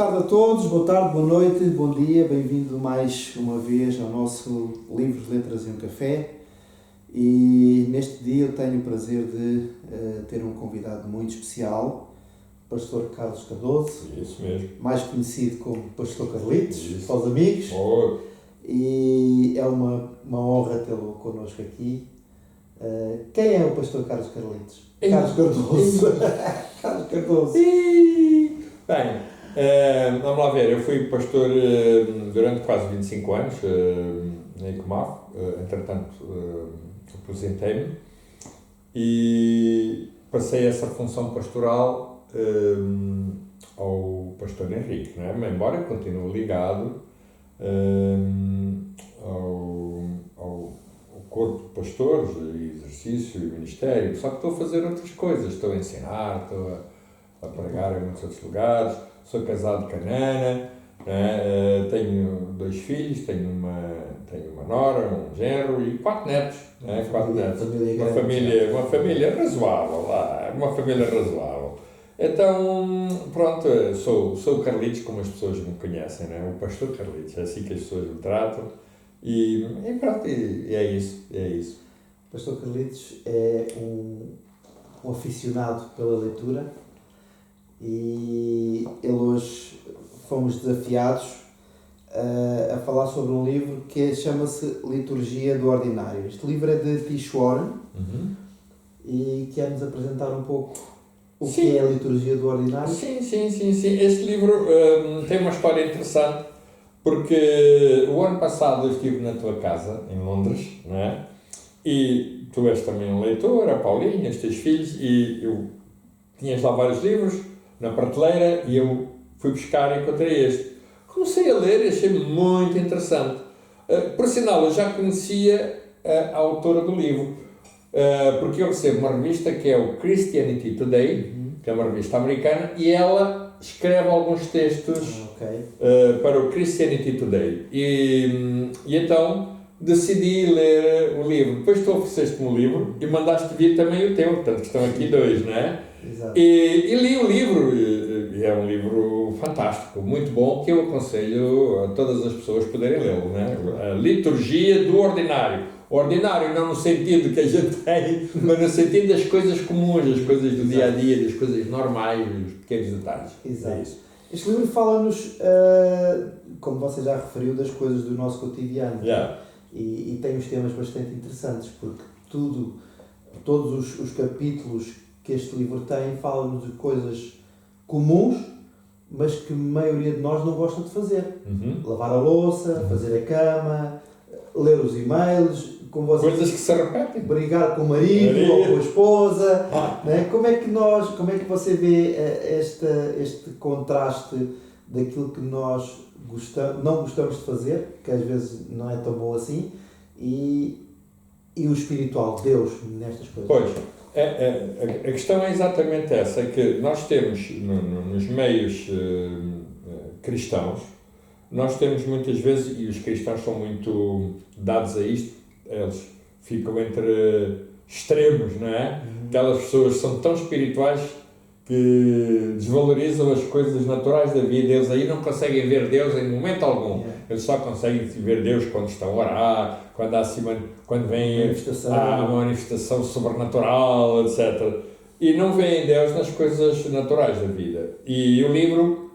tarde a todos, boa tarde, boa noite, bom dia, bem-vindo mais uma vez ao nosso Livros, Letras e um Café. E neste dia eu tenho o prazer de ter um convidado muito especial, o Pastor Carlos Cardoso. Isso mesmo. Mais conhecido como Pastor Carlitos, Isso. para os amigos. Oh. E é uma honra tê-lo connosco aqui. Quem é o Pastor Carlos Carlitos? Carlos Cardoso. Carlos Cardoso. Bem, vamos lá ver, eu fui pastor durante quase 25 anos na Icomaf, entretanto aposentei-me e passei essa função pastoral ao pastor Henrique, não é? Mas embora continue ligado ao corpo de pastores, exercício e ministério, só que estou a fazer outras coisas, estou a ensinar, estou a pregar em muitos outros lugares, sou casado com a Nana, né? Tenho 2 filhos, tenho uma nora, um genro e 4 netos. Né? 4 netos. Uma família razoável, uma família razoável. Então, pronto, sou o Carlitos, como as pessoas me conhecem, né? O pastor Carlitos, é assim que as pessoas me tratam. E pronto, é isso. O pastor Carlitos é um aficionado pela leitura. E ele hoje fomos desafiados a falar sobre um livro que chama-se Liturgia do Ordinário. Este livro é de Tish Warren e quer-nos apresentar um pouco o que é a Liturgia do Ordinário. Sim. Este livro tem uma história interessante porque o ano passado eu estive na tua casa, em Londres, não é? E tu és também um leitor, a Paulinha, os teus filhos, e eu tinhas lá vários livros na prateleira e eu fui buscar e encontrei este. Comecei a ler e achei muito interessante. Por sinal, eu já conhecia a autora do livro, porque eu recebo uma revista que é o Christianity Today, que é uma revista americana, e ela escreve alguns textos para o Christianity Today. E então decidi ler o livro. Depois tu ofereceste-me o livro e mandaste vir também o teu, portanto estão aqui 2, não é? Exato. E li o livro, e é um livro fantástico, muito bom, que eu aconselho a todas as pessoas poderem lê-lo, né? A Liturgia do Ordinário. Ordinário não no sentido que a gente tem, mas no sentido das coisas comuns, das coisas do dia-a-dia, das coisas normais, dos pequenos detalhes. Exato. É isso. Este livro fala-nos, como você já referiu, das coisas do nosso cotidiano. Yeah. E tem uns temas bastante interessantes, porque todos os capítulos que este livro tem falam-nos de coisas comuns, mas que a maioria de nós não gosta de fazer. Lavar a louça, fazer a cama, ler os e-mails, coisas que se repetem. Brigar com o marido ou com a esposa. Né? Como é que você vê este contraste daquilo que nós não gostamos de fazer, que às vezes não é tão bom assim, e o espiritual, Deus, nestas coisas? Pois. A questão é exatamente essa, é que nós temos nos meios cristãos, nós temos muitas vezes, e os cristãos são muito dados a isto, eles ficam entre extremos, não é? Aquelas pessoas são tão espirituais que desvalorizam as coisas naturais da vida, eles aí não conseguem ver Deus em momento algum. Eles só conseguem ver Deus quando estão a orar, quando vem a manifestação sobrenatural, etc. E não veem Deus nas coisas naturais da vida. E o livro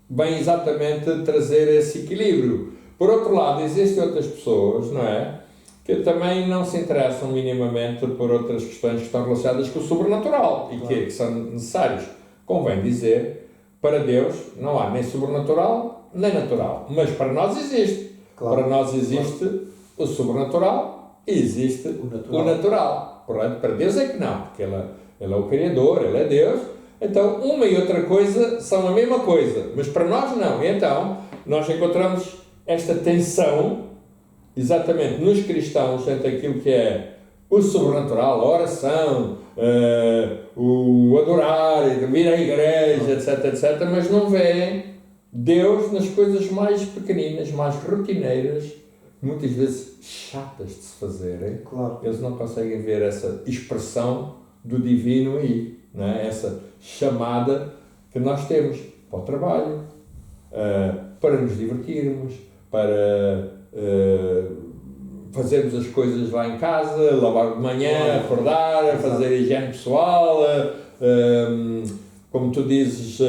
vem exatamente trazer esse equilíbrio. Por outro lado, existem outras pessoas, não é? Que também não se interessam minimamente por outras questões que estão relacionadas com o sobrenatural e que são necessários. Convém dizer, para Deus não há nem sobrenatural nem natural, mas para nós existe. Claro. Para nós existe o sobrenatural e existe o natural. Portanto, para Deus é que não, porque Ele é o Criador, Ele é Deus. Então, uma e outra coisa são a mesma coisa, mas para nós não. E então, nós encontramos esta tensão exatamente nos cristãos entre aquilo que é o sobrenatural, a oração, o adorar, vir à igreja, etc, mas não veem Deus nas coisas mais pequeninas, mais rotineiras, muitas vezes chatas de se fazerem. Claro. Eles não conseguem ver essa expressão do divino aí, não é? Essa chamada que nós temos para o trabalho, para nos divertirmos, para fazermos as coisas lá em casa, lavar de manhã, acordar, fazer a higiene pessoal, como tu dizes,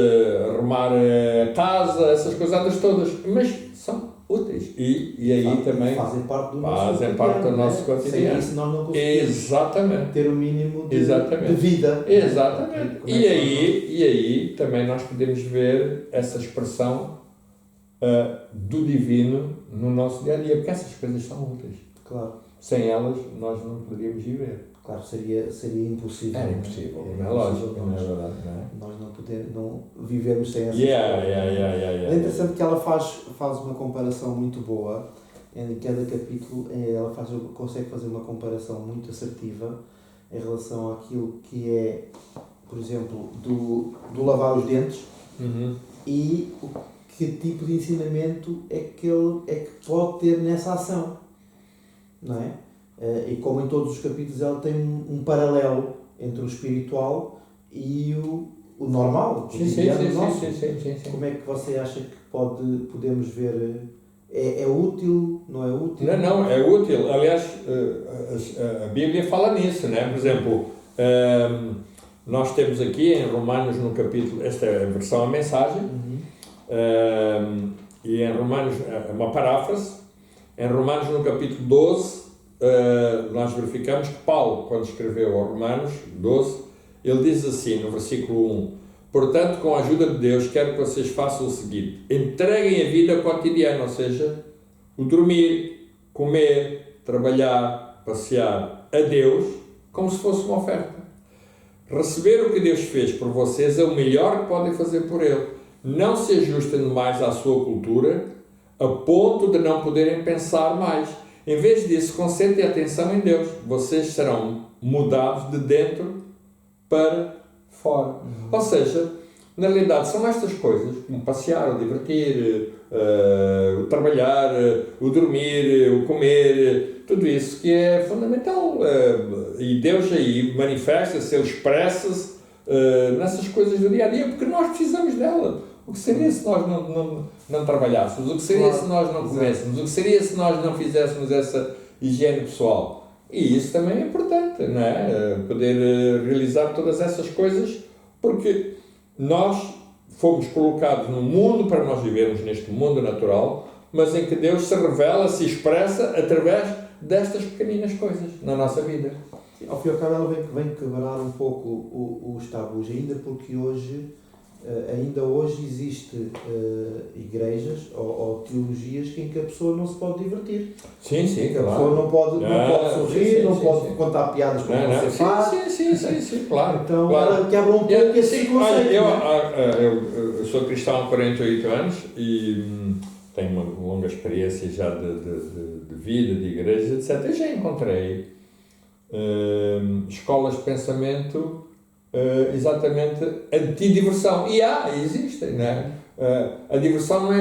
arrumar a casa, essas coisas todas, mas são úteis e aí também fazem parte do nosso cotidiano. Sem isso nós não conseguimos ter o mínimo de vida. Exatamente. E aí também nós podemos ver essa expressão do divino no nosso dia a dia, porque essas coisas são úteis. Claro. Sem elas nós não poderíamos viver. Claro, seria impossível. Era impossível, não é lógico, não é verdade, não é? Nós não vivemos sem essas coisas. É interessante que ela faz uma comparação muito boa. Em cada capítulo ela consegue fazer uma comparação muito assertiva em relação àquilo que é, por exemplo, do lavar os dentes e que tipo de ensinamento é que pode ter nessa ação, não é? E como em todos os capítulos ela tem um paralelo entre o espiritual e o normal, o cotidiano nosso. Sim. Como é que você acha que podemos ver? É útil? Não é útil? Não, é útil. Aliás, a Bíblia fala nisso, né? Por exemplo, nós temos aqui em Romanos no capítulo, esta é a versão a mensagem, e em Romanos, é uma paráfrase, em Romanos no capítulo 12, nós verificamos que Paulo, quando escreveu aos Romanos 12, ele diz assim, no versículo 1, portanto, com a ajuda de Deus, quero que vocês façam o seguinte, entreguem a vida cotidiana, ou seja, o dormir, comer, trabalhar, passear a Deus, como se fosse uma oferta. Receber o que Deus fez por vocês é o melhor que podem fazer por Ele. Não se ajustem demais à sua cultura, a ponto de não poderem pensar mais. Em vez disso, concentrem a atenção em Deus. Vocês serão mudados de dentro para fora. Ou seja, na realidade, são estas coisas, como passear, o divertir, o trabalhar, o dormir, o comer, tudo isso que é fundamental. E Deus aí manifesta-se, Ele expressa-se nessas coisas do dia a dia, porque nós precisamos dela. O que seria se nós não trabalhássemos? O que seria se nós não comêssemos? O que seria se nós não fizéssemos essa higiene pessoal? E isso também é importante, não é? Poder realizar todas essas coisas, porque nós fomos colocados no mundo para nós vivermos neste mundo natural, mas em que Deus se revela, se expressa através destas pequeninas coisas na nossa vida. Ao fim e ao cabo, ela vem quebrar um pouco os tabus, ainda porque ainda hoje existe igrejas ou teologias em que a pessoa não se pode divertir. Sim, claro. A pessoa não pode sorrir, não pode contar piadas como você faz. Sim, claro. Então claro. ela quebra um pouco esse conceito. Eu sou cristão há 48 anos e tenho uma longa experiência já de vida, de igreja, etc. Eu já encontrei escolas de pensamento exatamente anti-diversão. E existem, não é? A diversão não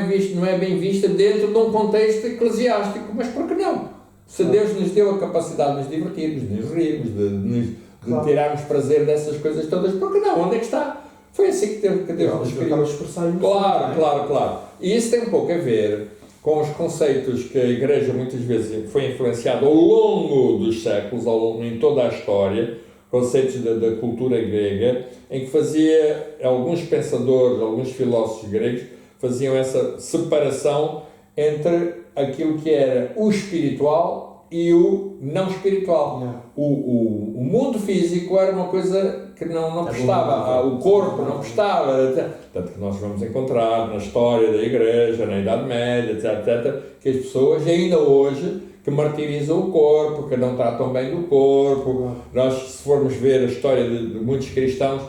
é bem vista dentro de um contexto eclesiástico, mas por que não? Se Deus nos deu a capacidade de nos divertirmos, de nos rirmos, de tirarmos prazer dessas coisas todas, por que não? Onde é que está? Foi assim que Deus nos criou. Claro. E isso tem um pouco a ver com os conceitos que a Igreja muitas vezes foi influenciada ao longo dos séculos, em toda a história, conceitos da cultura grega, em que alguns pensadores, alguns filósofos gregos faziam essa separação entre aquilo que era o espiritual e o não espiritual. O mundo físico era uma coisa que não prestava, o corpo não prestava, tanto que nós vamos encontrar na história da Igreja, na Idade Média, etc., que as pessoas ainda hoje que martirizam o corpo, que não tratam bem do corpo. Nós, se formos ver a história de muitos cristãos,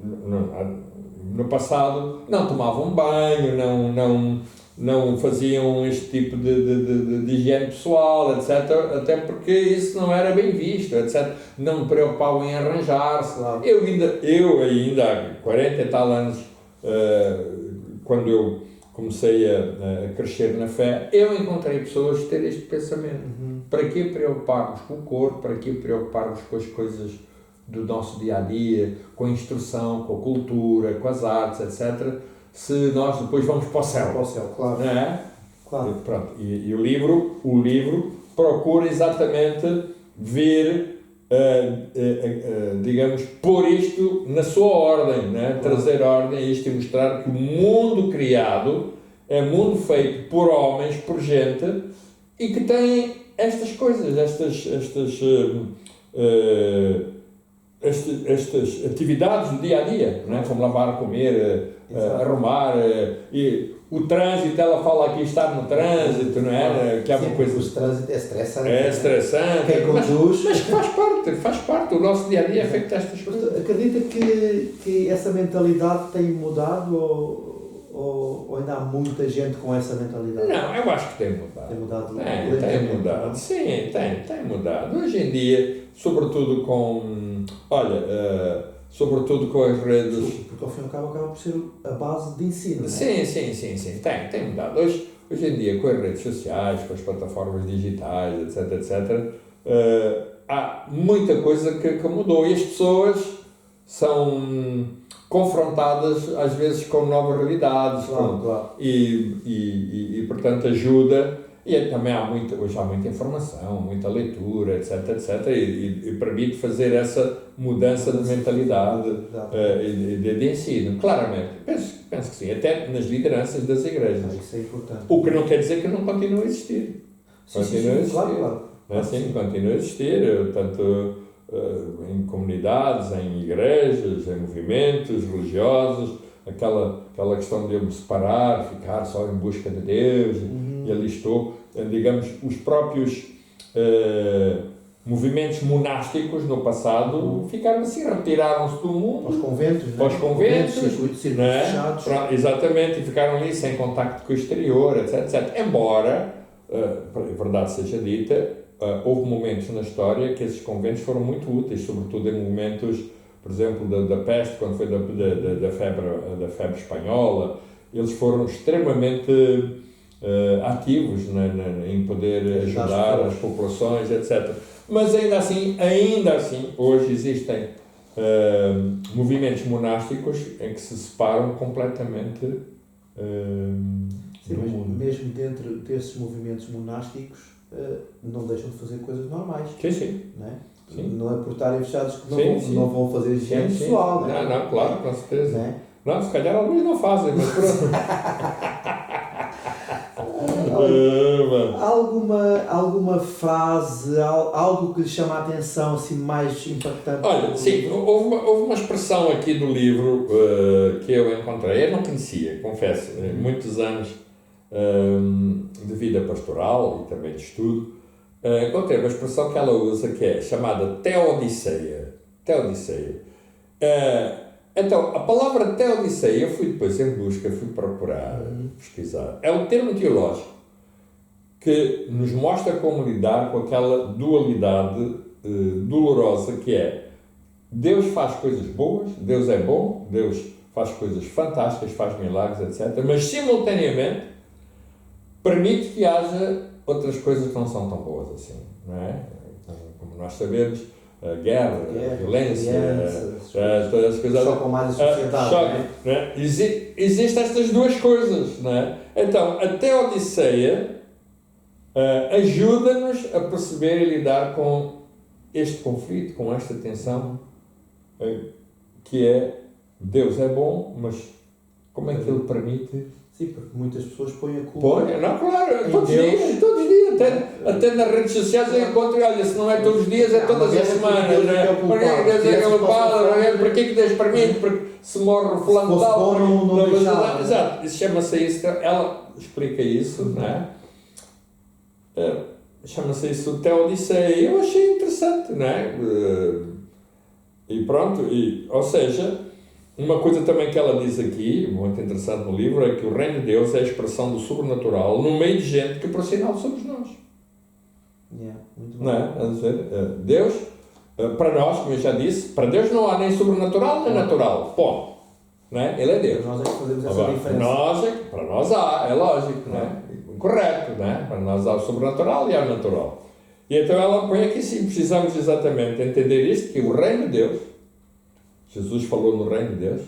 no passado, não tomavam banho, não faziam este tipo de higiene pessoal, etc., até porque isso não era bem visto, etc., não me preocupavam em arranjar-se. Eu ainda há 40 e tal anos, quando eu comecei a crescer na fé, eu encontrei pessoas que têm este pensamento. Para que preocuparmos com o corpo? Para que preocuparmos com as coisas do nosso dia-a-dia, com a instrução, com a cultura, com as artes, etc., se nós depois vamos para o céu. Para o céu, claro. Não é? Claro. E, pronto, e o livro procura exatamente ver, digamos, pôr isto na sua ordem, né? Trazer ordem a isto e mostrar que o mundo criado é mundo feito por homens, por gente, e que tem estas coisas, estas atividades do dia a dia, não é? Como lavar, comer, arrumar, e o trânsito, ela fala aqui estar no trânsito, não é? Que é uma coisa. O trânsito é estressante. É estressante. Quem conduz. Mas faz parte, o nosso dia a dia é feito destas coisas. Acredita que essa mentalidade tem mudado ou ainda há muita gente com essa mentalidade? Não, eu acho que tem mudado. Tem mudado Tem mudado. Sim, tem mudado. Hoje em dia, sobretudo sobretudo com as redes. Porque ao fim e ao cabo acaba por ser a base de ensino, não é? Sim, tem mudado. Hoje em dia, com as redes sociais, com as plataformas digitais, etc, há muita coisa que mudou e as pessoas são confrontadas às vezes com novas realidades. Claro. E portanto ajuda. E também hoje há muita informação, muita leitura, etc, e permite fazer essa mudança de mentalidade de ensino. Claramente, penso que sim, até nas lideranças das igrejas. Isso é importante. O que não quer dizer que não continue a existir. Sim, claro. Sim, continua a existir, tanto em comunidades, em igrejas, em movimentos religiosos, aquela questão de eu me separar, ficar só em busca de Deus. E ali estou, digamos, os próprios movimentos monásticos no passado ficaram assim, retiraram-se do mundo. Para os conventos, circuitos fechados. Exatamente, e ficaram ali sem contacto com o exterior, etc. Embora, verdade seja dita, houve momentos na história que esses conventos foram muito úteis, sobretudo em momentos, por exemplo, da peste, quando foi da febre espanhola. Eles foram extremamente ativos em poder ajudar as populações, etc. Mas ainda assim, hoje existem movimentos monásticos em que se separam completamente do mundo. Mesmo dentro desses movimentos monásticos, não deixam de fazer coisas normais. Sim. Não é? Sim. Não é por estarem fechados que não vão fazer higiene pessoal. Não, é? Não, claro, com certeza. Não, se calhar alguns não fazem, mas pronto. Alguma frase, algo que lhe chama a atenção, assim, mais impactante? Olha, sim, houve uma expressão aqui do livro que eu encontrei, eu não conhecia, confesso, muitos anos de vida pastoral e também de estudo, encontrei uma expressão que ela usa que é chamada teodiceia. Então, a palavra teodiceia, eu fui depois em busca, fui procurar, pesquisar. É um termo teológico que nos mostra como lidar com aquela dualidade dolorosa que é Deus faz coisas boas, Deus é bom, Deus faz coisas fantásticas, faz milagres, etc. Mas, simultaneamente, permite que haja outras coisas que não são tão boas assim, não é? Como nós sabemos, a guerra, a violência, todas as coisas. Chocam mais a sociedade. Não é? Existem estas duas coisas, não é? Então, a teodiceia ajuda-nos a perceber e lidar com este conflito, com esta tensão, que é Deus é bom, mas como é que Ele permite? Sim, porque muitas pessoas põem a culpa. Claro, todos os dias, até nas redes sociais eu encontro, olha, se não é todos os dias, é todas as semanas, não é? Porque Deus é culpado, porque que Deus permite? Porque se morre fulano tal. Exato, isso chama-se isso, ela explica isso, não é? Chama-se isso teodiceia, eu achei interessante, não é? E pronto, ou seja, uma coisa também que ela diz aqui, muito interessante no livro, é que o reino de Deus é a expressão do sobrenatural no meio de gente que por sinal somos nós. Muito bom. Não é? Deus, para nós, como eu já disse, para Deus não há nem sobrenatural nem natural, ponto. Não é? Ele é Deus. Nós é que fazemos essa diferença. Para nós há, é lógico, não é? Correto, não é? Para nós há o sobrenatural e há o natural. E então ela põe aqui sim, precisamos exatamente entender isto, que o reino de Deus, Jesus falou no reino de Deus,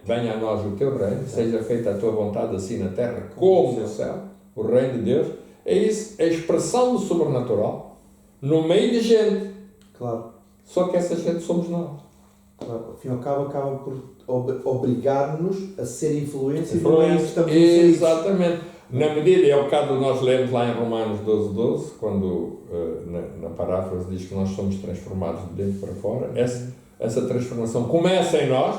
venha a nós o teu reino, seja feita a tua vontade assim na terra como no céu, o reino de Deus. É isso, a expressão do sobrenatural no meio de gente. Claro. Só que essa gente somos nós. Claro. Ao fim e ao cabo, acaba por obrigar-nos a ser influência e Influência. estamos inseridos. Exatamente. Na medida, é o bocado nós lemos lá em Romanos 12, quando na paráfrase diz que nós somos transformados de dentro para fora. Essa transformação começa em nós,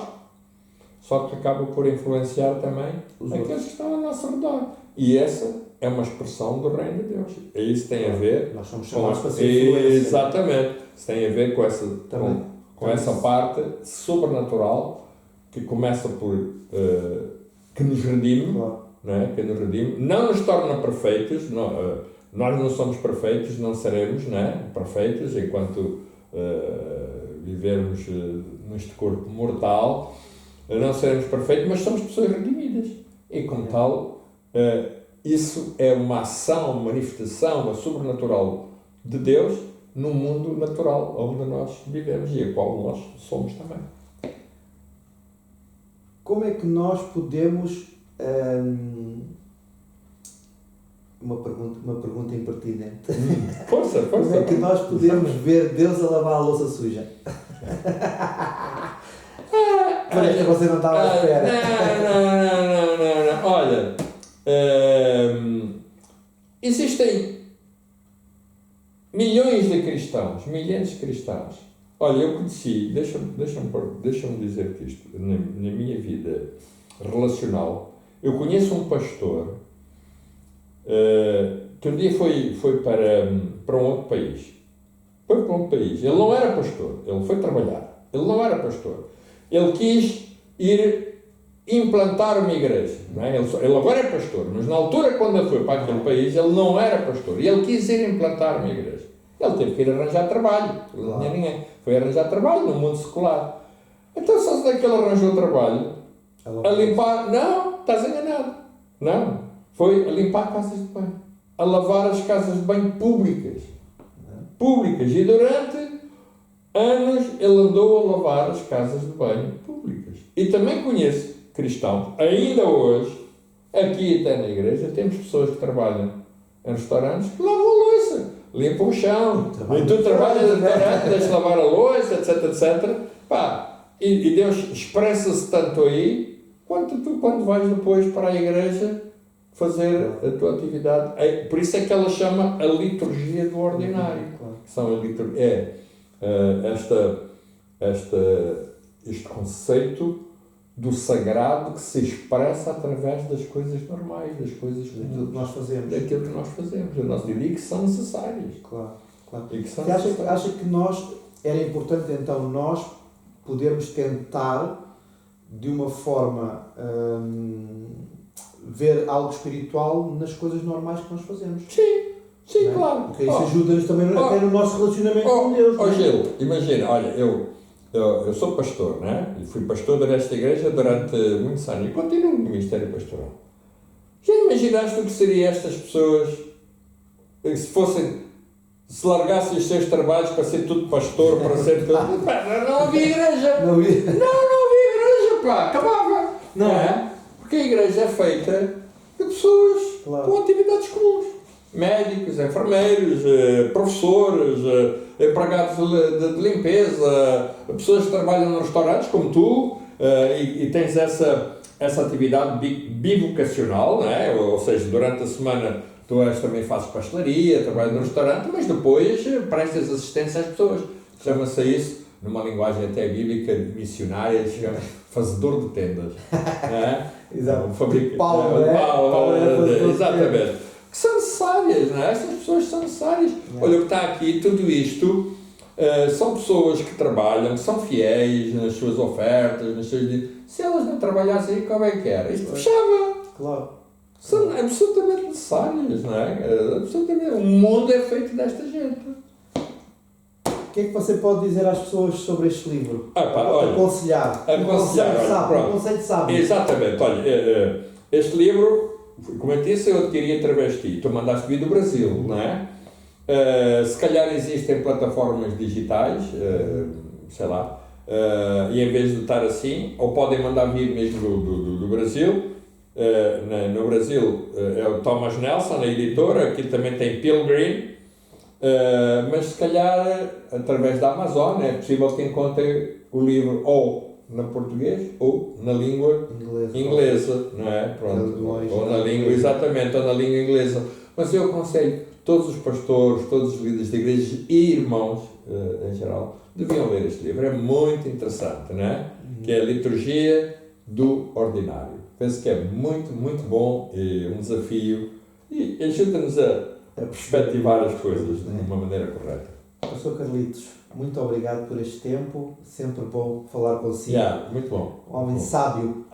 só que acaba por influenciar também aqueles que estão ao nosso redor. E essa é uma expressão do reino de Deus. É isso que tem a ver. Nós somos chamados para ser influência. Exatamente. Isso tem a ver com essa parte sobrenatural que começa por que nos redime, Claro. não é? Que nos redime, não nos torna perfeitos. Nós não somos perfeitos, não seremos, não é? Perfeitos enquanto vivermos neste corpo mortal. Não seremos perfeitos, mas somos pessoas redimidas. E como tal, isso é uma ação, uma manifestação, uma sobrenatural de Deus no mundo natural onde nós vivemos e a qual nós somos também. Como é que nós podemos... uma pergunta impertinente. Força. Como é que nós podemos ver Deus a lavar a louça suja? Parece que você não estava à espera. Não. Olha, existem milhões de cristãos. Olha, eu conheci, deixa-me dizer que isto, na minha vida relacional, eu conheço um pastor que um dia foi para um outro país. Foi para um país. Ele não era pastor, ele foi trabalhar. Ele não era pastor. Ele quis ir implantar uma igreja. Não é? Ele agora é pastor, mas na altura, quando ele foi para aquele país, ele não era pastor. E ele quis ir implantar uma igreja. Ele teve que ir arranjar trabalho. Ele não tinha ninguém. Foi arranjar trabalho no mundo secular. Então, só se daquele arranjou trabalho a limpar. Não, estás enganado. Não. Foi a limpar casas de banho. A lavar as casas de banho públicas. E durante anos ele andou a lavar as casas de banho públicas. E também conheço cristãos, ainda hoje, aqui até na igreja, temos pessoas que trabalham em restaurantes que lavam a louça, limpam o chão. E tu trabalhas no restaurante, deixas lavar a louça, etc. Pá, e Deus expressa-se tanto aí, quanto tu, quando vais depois para a igreja fazer a tua atividade. Por isso é que ela chama a liturgia do ordinário. São este conceito do sagrado que se expressa através das coisas normais, das coisas daquilo que nós fazemos. Daquilo que nós fazemos. A nossa vida e que são necessárias. Claro. E que são Acha que era importante então nós podermos tentar de uma forma ver algo espiritual nas coisas normais que nós fazemos? Sim, não é? claro. Porque isso ajuda-nos também até no nosso relacionamento com Deus. Gil, imagina, olha, eu sou pastor, né? E fui pastor desta igreja durante muitos anos e continuo no ministério pastoral. Já imaginaste o que seriam estas pessoas se largassem os seus trabalhos para ser tudo pastor, para ser tudo... Não havia igreja! Não havia igreja, pá! Acabava! Não é? Porque a igreja é feita de pessoas com atividades comuns. Médicos, enfermeiros, professores, empregados de limpeza, pessoas que trabalham nos restaurantes, como tu, e tens essa atividade bivocacional, não é? Ou seja, durante a semana tu também fazes pastelaria, trabalhas no restaurante, mas depois prestas assistência às pessoas. Chama-se isso, numa linguagem até bíblica, missionária, chama-se fazedor de tendas. Não é? Exato. Paulo, exatamente. Que são necessárias, não é? Essas pessoas são necessárias. Olha, o que está aqui, tudo isto, são pessoas que trabalham, que são fiéis nas suas ofertas, nas suas... Se elas não trabalhassem, como é que era? Isto fechava. Claro. São absolutamente necessárias, não é? Absolutamente. O mundo é feito desta gente. O que é que você pode dizer às pessoas sobre este livro? Olha, aconselhar. Um conselho sábio. Exatamente. Olha, este livro, como eu disse, eu adquiri através de ti. Tu mandaste vir do Brasil, não é? Se calhar existem plataformas digitais, sei lá, e em vez de estar assim, ou podem mandar vir mesmo do Brasil. No Brasil é o Thomas Nelson, a editora, aqui também tem Pilgrim, mas se calhar através da Amazon é possível que encontrem o livro ou na português ou na língua inglesa, não é? Pronto. Ou na língua, exatamente, ou na língua inglesa. Mas eu aconselho todos os pastores, todos os líderes de igrejas e irmãos em geral, deviam ler este livro. É muito interessante, não é? Que é a Liturgia do Ordinário. Penso que é muito, muito bom e um desafio e ajuda-nos a perspectivar as coisas de uma maneira correta. Pastor Carlitos, muito obrigado por este tempo. Sempre bom falar consigo. Muito bom. Um homem sábio.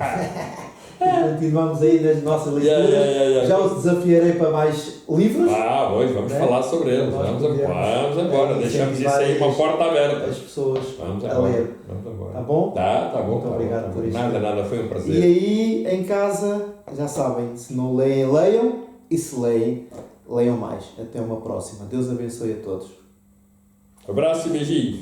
E continuamos aí nas nossas leituras. Já os desafiarei para mais livros. Pois, vamos falar sobre eles. Vamos embora. Deixamos isso aí uma porta aberta. As pessoas a ler. Vamos embora. Tá bom? Tá bom. Muito obrigado por isto. Nada, foi um prazer. E aí, em casa, já sabem, se não leem, leiam. E se leem, leiam mais. Até uma próxima. Deus abençoe a todos. Abraço e beijinho.